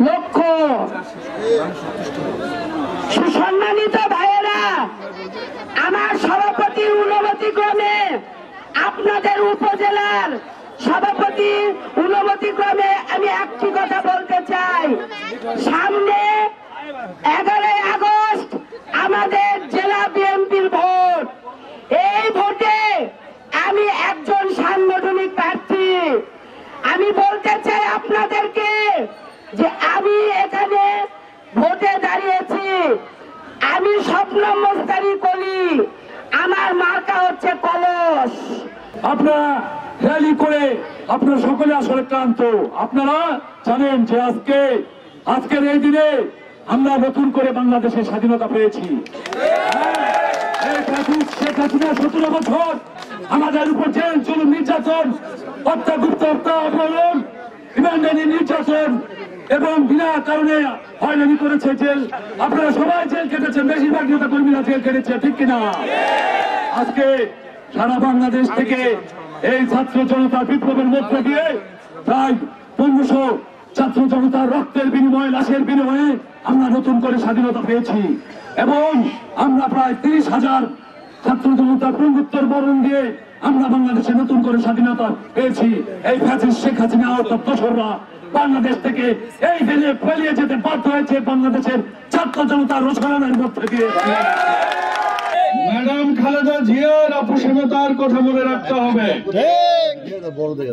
লক্ষ্য। সুসম্মানিত ভাইয়েরা, আমার সভাপতির অনুমতি ক্রমে আপনাদের উপজেলার সভাপতি অনুমতি ক্রমে আমি একটি কথা বলতে চাই। সামনে 11 আগস্ট আমাদের জেলা বিএনপির ভোট। এই ভোটে আমি একজন সাংগঠনিক প্রার্থী। আমি বলতে চাই আপনাদেরকে যে আমি এখানে ভোটে দাঁড়িয়েছি। আমি স্বপ্ন মস্তারি করি, আমার মার্কা হচ্ছে কলস। আপনারা র্যালি করে আপনারা সকলে আসলে ক্লান্ত। আপনারা জানেন যে আজকের এই দিনে আমরা নতুন করে বাংলাদেশের স্বাধীনতা পেয়েছি। শেখ হাসিনা 17 বছর আমাদের উপর জেল জুলুম নির্যাতন, হত্যা, গুপ্ত হত্যা, অপহরণ, রিমান্ডে নির্যাতন এবং বিনা কারণে হয়রানি করেছে। জেল আপনারা সবাই জেল কেটেছেন, বেশিরভাগ নেতা কর্মীরা জেল কেটেছে, ঠিক কিনা? আজকে সারা বাংলাদেশ থেকে এই ছাত্র জনতার বিপ্লবের মধ্য দিয়ে প্রায় 1500 ছাত্র জনতার রক্তের বিনিময়ে, লাশের বিনিময়ে আমরা নতুন করে স্বাধীনতা পেয়েছি এবং আমরা প্রায় 30,000 ছাত্র জনতার প্রঙ্গুত্তর বরণ দিয়ে আমরা বাংলাদেশে নতুন করে স্বাধীনতা পেয়েছি। এই ফ্যাসিস্ট শেখ হাসিনা দোসররা বাংলাদেশ থেকে এই দেশে পালিয়ে যেতে বাধ্য হয়েছে বাংলাদেশের ছাত্র জনতার রোষায়নের মধ্যে দিয়ে। ম্যাডাম খালেদা জিয়ার আপোষহীনতার কথা মনে রাখতে হবে।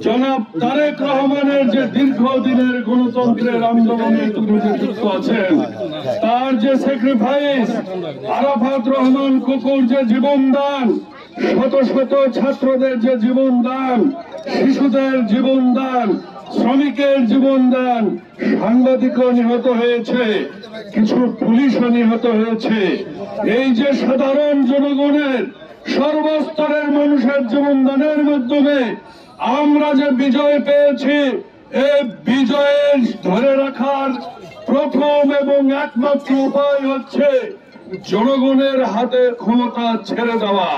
জনাব তারেক রহমানের যে দীর্ঘদিনের গণতন্ত্রের আন্দোলনে তিনি যে যুক্ত আছেন, তার যে স্যাক্রিফাইস, আরাফাত রহমান কুকুর যে জীবনদান, শত শত ছাত্রদের যে জীবনদান, শিশুদের জীবনদান, শ্রমিকের জীবনদান, সাংবাদিকও নিহত হয়েছে, কিছু পুলিশও নিহত হয়েছে। এই যে সাধারণ জনগণের, সর্বস্তরের মানুষের জীবনদানের মাধ্যমে আমরা যে বিজয় পেয়েছি, এই বিজয়ের ধরে রাখার প্রথম এবং একমাত্র উপায় হচ্ছে জনগণের হাতে ক্ষমতা ছেড়ে দেওয়া।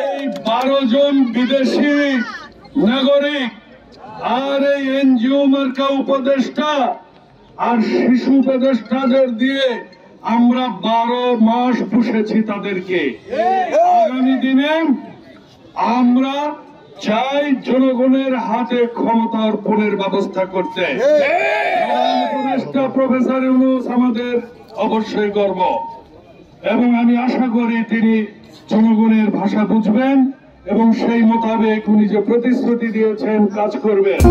এই 12 জন বিদেশি নাগরিক আর এই এনজিও মার্কা উপদেষ্টা আর শিশু উপদেষ্টাদের দিয়ে আমরা 12 মাস পুষেছি তাদেরকে। আগামী দিনে আমরা চাই জনগণের হাতে ক্ষমতা অর্পণের ব্যবস্থা করতে। উপদেষ্টা প্রফেসর ইউনূস আমাদের অবশ্যই গর্ব এবং আমি আশা করি তিনি জনগণের ভাষা বুঝবেন এবং সেই মোতাবেক উনি যে প্রতিশ্রুতি দিয়েছেন কাজ করবেন।